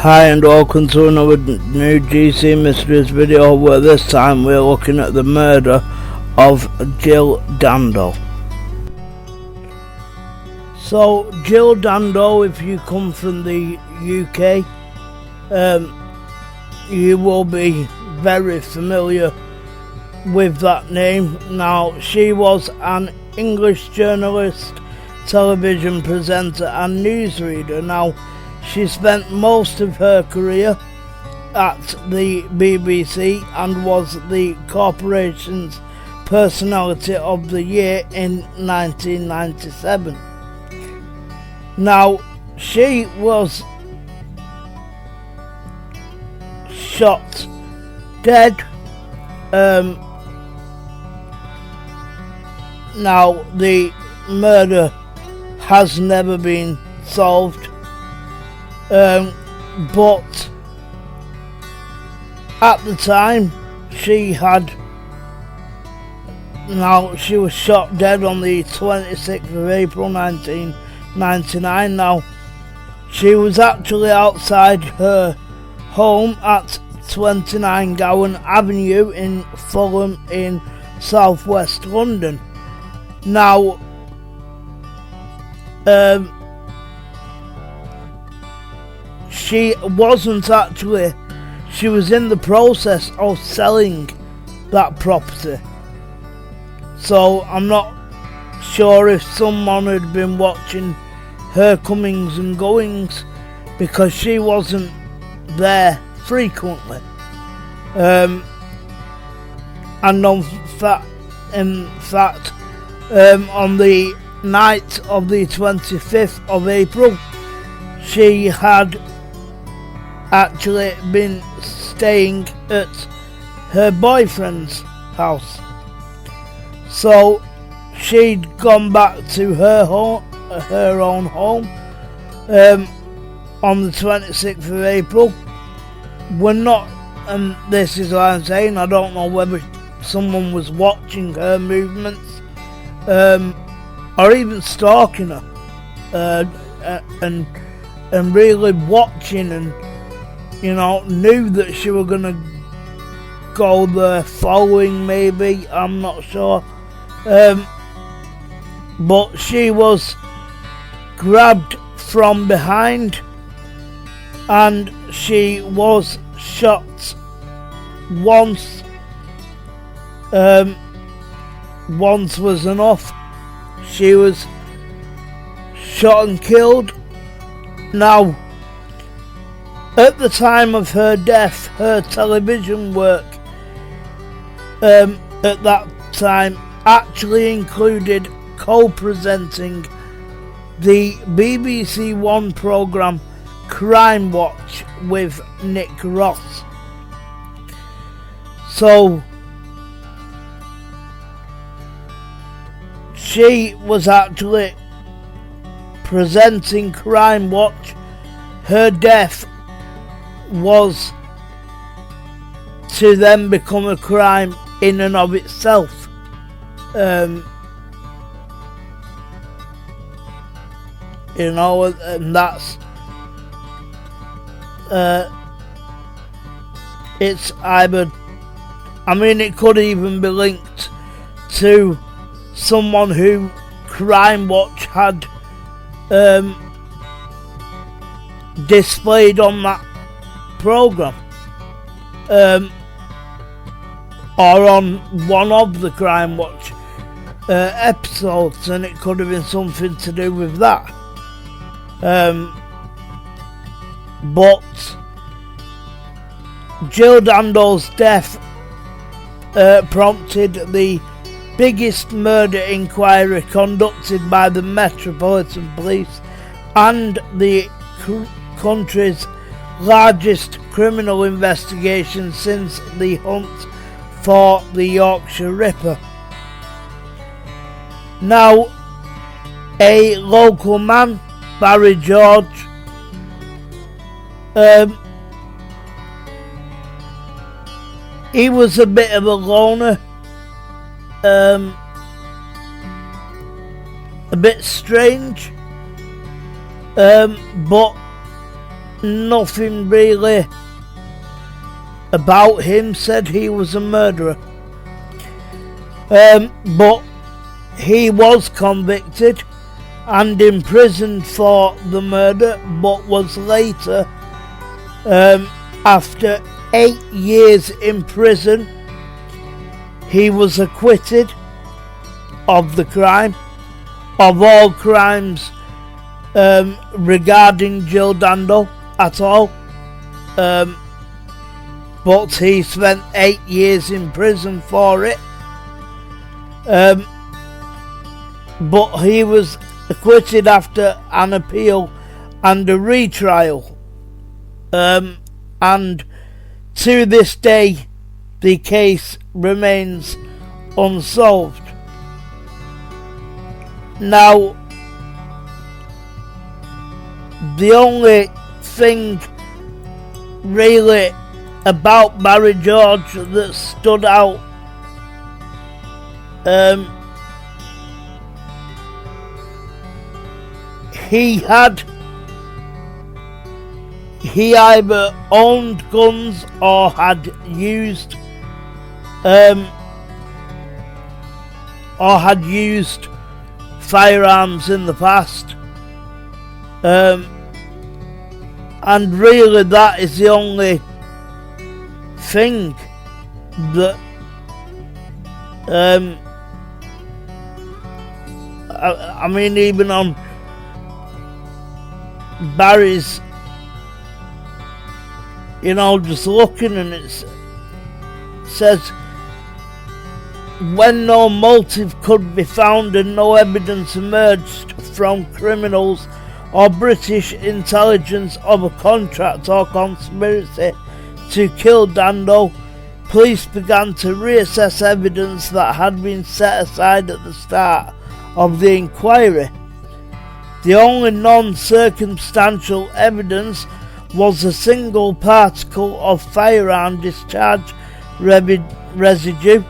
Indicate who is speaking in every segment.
Speaker 1: Hi and welcome to another new GC Mysteries video, where this time we're looking at the murder of Jill Dando. So Jill Dando, if you come from the UK, you will be very familiar with that name. Now, she was an English journalist, television presenter and newsreader. Now, she spent most of her career at the BBC and was the corporation's Personality of the Year in 1997. Now, she was shot dead. Now, the murder has never been solved. But at the time she was shot dead on the 26th of April 1999. Now, she was actually outside her home at 29 Gowan Avenue in Fulham in southwest London. Now, she was in the process of selling that property. So I'm not sure if someone had been watching her comings and goings, because she wasn't there frequently. And in fact, on the night of the 25th of April, she had actually been staying at her boyfriend's house. So she'd gone back to her own home on the 26th of April. And this is what I'm saying, I don't know whether someone was watching her movements or even stalking her and really watching, and knew that she was going to go there following, maybe, I'm not sure. But she was grabbed from behind and she was shot once. Once was enough. She was shot and killed. Now, at the time of her death, her television work at that time actually included co-presenting the BBC One programme Crime Watch with Nick Ross. So she was actually presenting Crime Watch. Her death was to then become a crime in and of itself. And that's it's either, it could even be linked to someone who Crime Watch had displayed on that programme, or on one of the Crime Watch episodes, and it could have been something to do with that. But Jill Dando's death prompted the biggest murder inquiry conducted by the Metropolitan Police and the country's largest criminal investigation since the hunt for the Yorkshire Ripper. Now, a local man, Barry George, he was a bit of a loner, a bit strange, but nothing really about him said he was a murderer. But he was convicted and imprisoned for the murder, but was later, after 8 years in prison, he was acquitted of the crime, of all crimes regarding Jill Dando at all. But he spent 8 years in prison for it. But he was acquitted after an appeal and a retrial. And to this day, the case remains unsolved. Now, the only thing really about Barry George that stood out, he either owned guns or had used firearms in the past, and really that is the only thing that I mean, even on Barry's, just looking, and it says, when no motive could be found and no evidence emerged from criminals or British intelligence of a contract or conspiracy to kill Dando, police began to reassess evidence that had been set aside at the start of the inquiry. The only non-circumstantial evidence was a single particle of firearm discharge residue,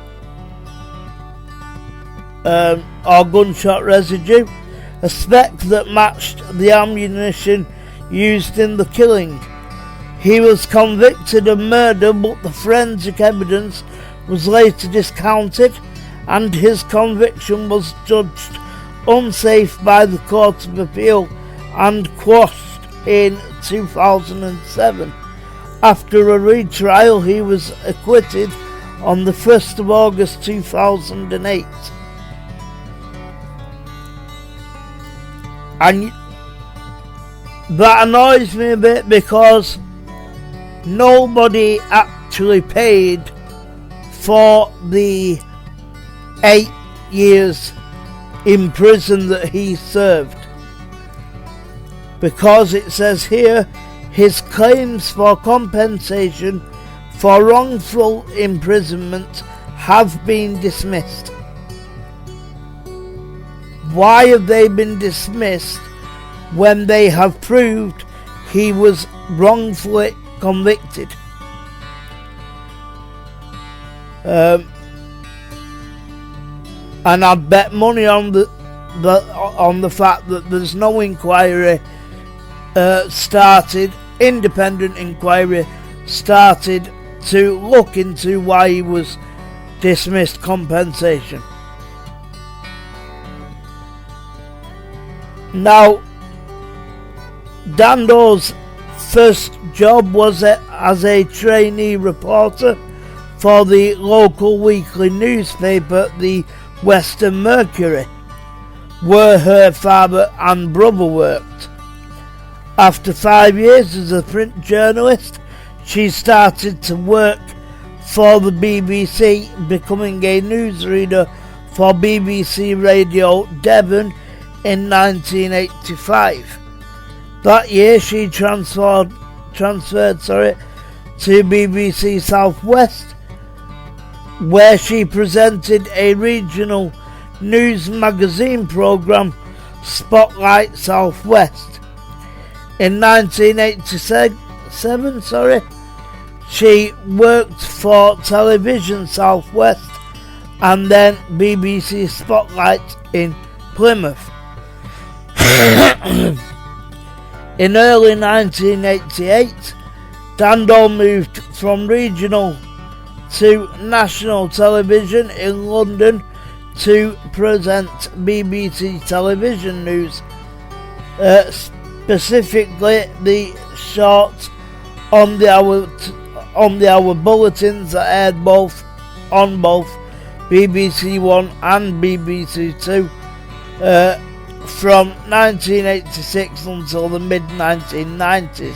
Speaker 1: or gunshot residue, a speck that matched the ammunition used in the killing. He was convicted of murder, but the forensic evidence was later discounted, and his conviction was judged unsafe by the Court of Appeal and quashed in 2007. After a retrial, he was acquitted on the 1st of August 2008. And that annoys me a bit, because nobody actually paid for the 8 years in prison that he served, because it says here his claims for compensation for wrongful imprisonment have been dismissed. Why have they been dismissed when they have proved he was wrongfully convicted? And I'd bet money on the fact that there's no inquiry started, independent inquiry started to look into why he was dismissed compensation. Now, Dando's first job was as a trainee reporter for the local weekly newspaper, the Western Mercury, where her father and brother worked. After 5 years as a print journalist, she started to work for the BBC, becoming a newsreader for BBC Radio Devon in 1985. That year she transferred to BBC South West, where she presented a regional news magazine programme, Spotlight South West. In 1987, she worked for Television South West and then BBC Spotlight in Plymouth. In early 1988, Dando moved from regional to national television in London to present BBC television news, specifically the short on the hour bulletins that aired on both BBC One and BBC Two from 1986 until the mid-1990s.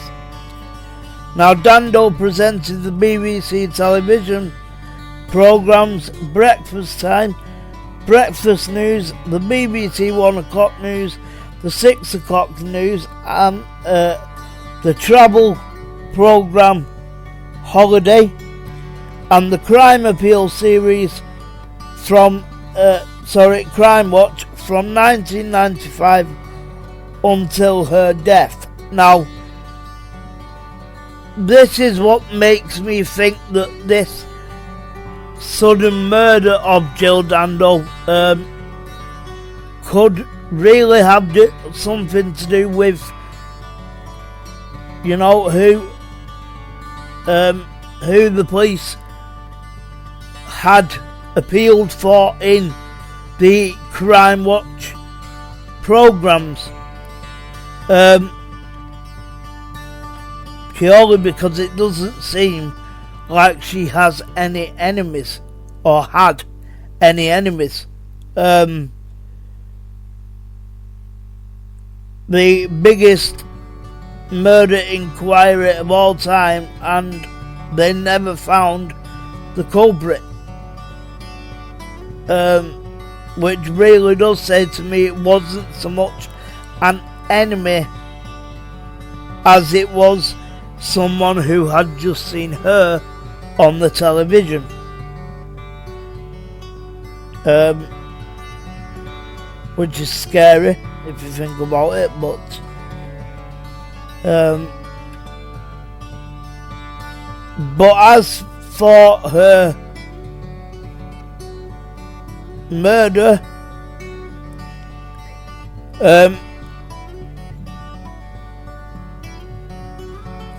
Speaker 1: Now, Dando presented the BBC television programmes Breakfast Time, Breakfast News, the BBC 1 o'clock news, the 6 o'clock news, and the travel programme Holiday, and the Crime Appeal series from Crime Watch from 1995 until her death. Now, this is what makes me think that this sudden murder of Jill Dando could really have something to do with, you know, who the police had appealed for in the Crime Watch programmes. Purely because it doesn't seem like she has any enemies, or had any enemies. The biggest murder inquiry of all time, and they never found the culprit. Which really does say to me it wasn't so much an enemy as it was someone who had just seen her on the television. Which is scary if you think about it, but as for her murder,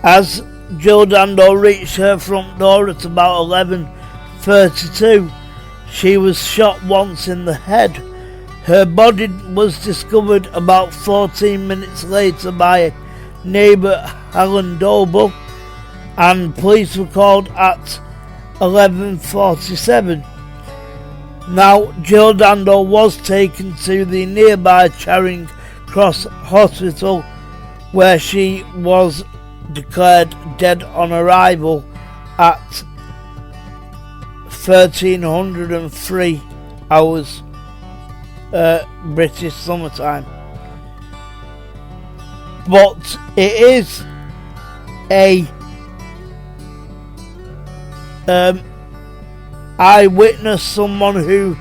Speaker 1: as Jill Dando reached her front door at about 11:32, she was shot once in the head. Her body was discovered about 14 minutes later by neighbour Helen Doble, and police were called at 11:47. Now, Jill Dando was taken to the nearby Charing Cross Hospital, where she was declared dead on arrival at 1303 hours British summertime. But it is a eyewitness, someone who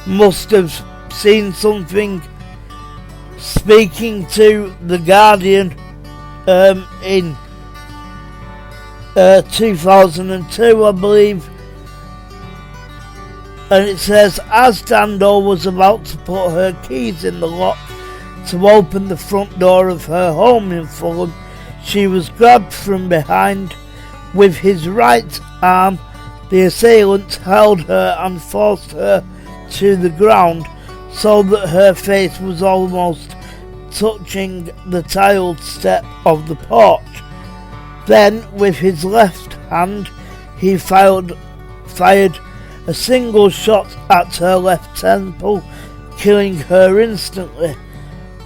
Speaker 1: must have seen something, speaking to The Guardian in 2002, I believe, and it says, as Dando was about to put her keys in the lock to open the front door of her home in Fulham, she was grabbed from behind with his right arm. The assailant held her and forced her to the ground so that her face was almost touching the tiled step of the porch. Then, with his left hand, he fired a single shot at her left temple, killing her instantly.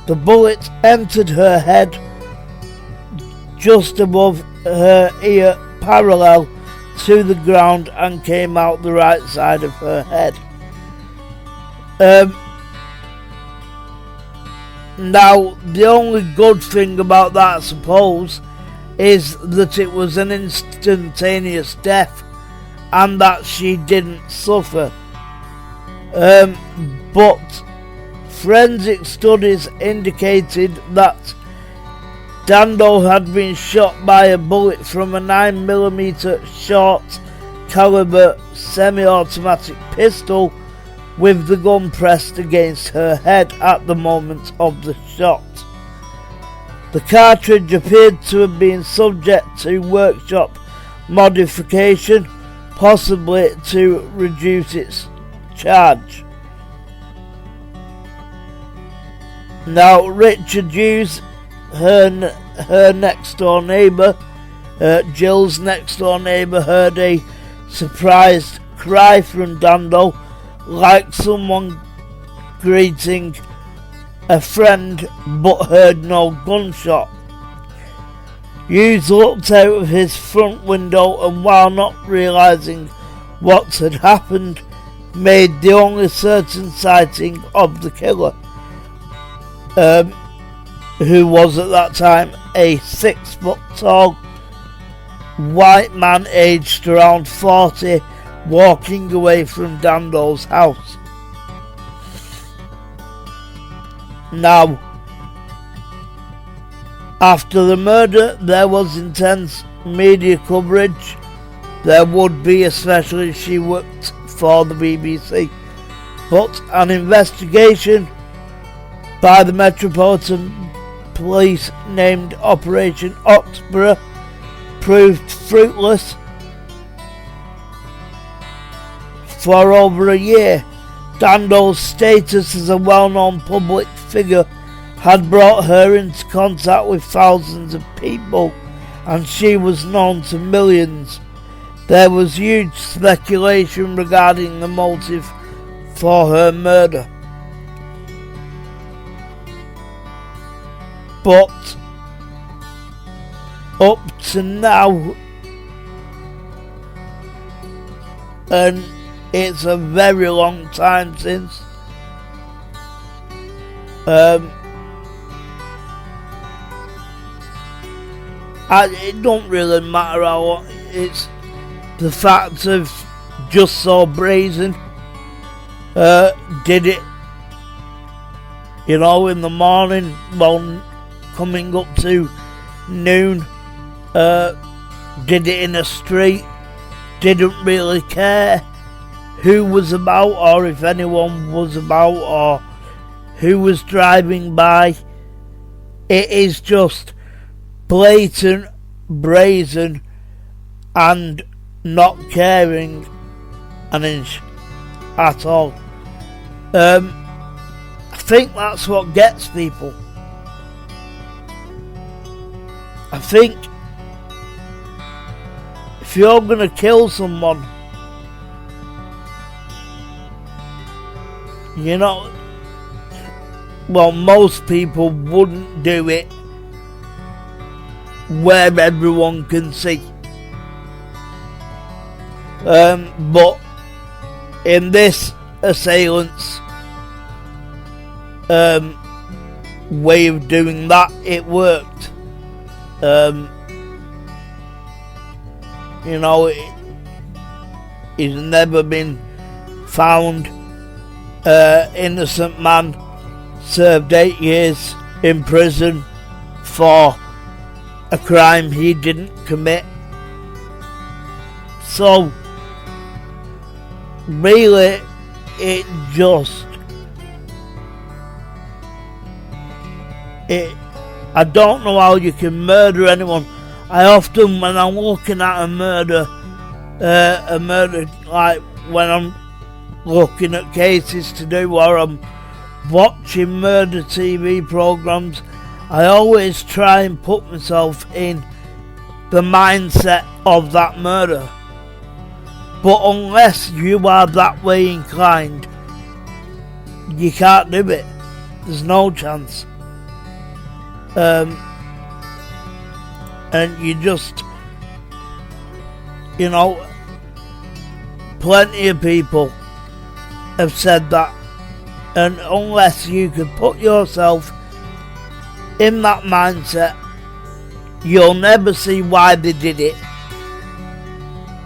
Speaker 1: The bullet entered her head just above her ear, parallel to the ground, and came out the right side of her head. Now, the only good thing about that, I suppose, is that it was an instantaneous death and that she didn't suffer. But forensic studies indicated that Dando had been shot by a bullet from a 9mm short caliber semi-automatic pistol, with the gun pressed against her head at the moment of the shot. The cartridge appeared to have been subject to workshop modification, possibly to reduce its charge. Now, Richard Hughes, her next door neighbour, Jill's next door neighbour, heard a surprised cry from Dando, like someone greeting a friend, but heard no gunshot. Hughes looked out of his front window and, while not realising what had happened, made the only certain sighting of the killer, who was at that time a 6 foot tall white man aged around 40, walking away from Dando's house. Now, after the murder, there was intense media coverage. There would be, especially as she worked for the BBC. But an investigation by the Metropolitan Police named Operation Oxborough proved fruitless. For over a year, Dando's status as a well-known public figure had brought her into contact with thousands of people, and she was known to millions. There was huge speculation regarding the motive for her murder. But up to now, and it's a very long time since, it don't really matter how long, it's the fact of just so brazen. Did it, in the morning, well, coming up to noon, did it in a street, didn't really care who was about, or if anyone was about, or who was driving by. It is just blatant, brazen, and not caring an inch at all. I think that's what gets people. I think if you're gonna kill someone, most people wouldn't do it where everyone can see. But in this assailant's way of doing that, it worked. He's never been found. Innocent man served 8 years in prison for a crime he didn't commit. So really, I don't know how you can murder anyone. I often, when I'm looking at a murder, like when I'm looking at cases to do, or I'm watching murder TV programs, I always try and put myself in the mindset of that murder. But unless you are that way inclined, you can't do it. There's no chance. And you just, plenty of people have said that, and unless you can put yourself in that mindset, you'll never see why they did it.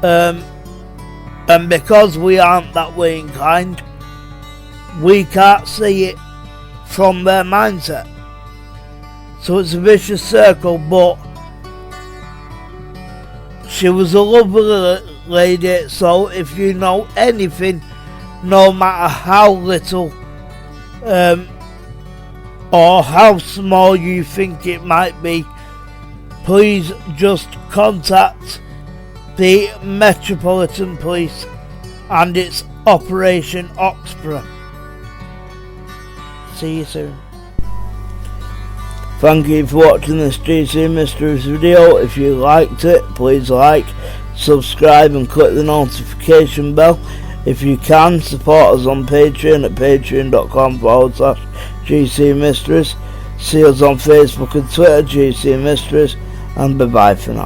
Speaker 1: And because we aren't that way inclined, we can't see it from their mindset. So it's a vicious circle. But she was a lovely lady, so if you know anything, no matter how little, or how small you think it might be, please just contact the Metropolitan Police and its Operation Oxborough. See you soon. Thank you for watching this GC Mysteries video. If you liked it, please like, subscribe and click the notification bell. If you can, support us on Patreon at patreon.com/GC Mysteries. See us on Facebook and Twitter, GC Mysteries, and bye bye for now.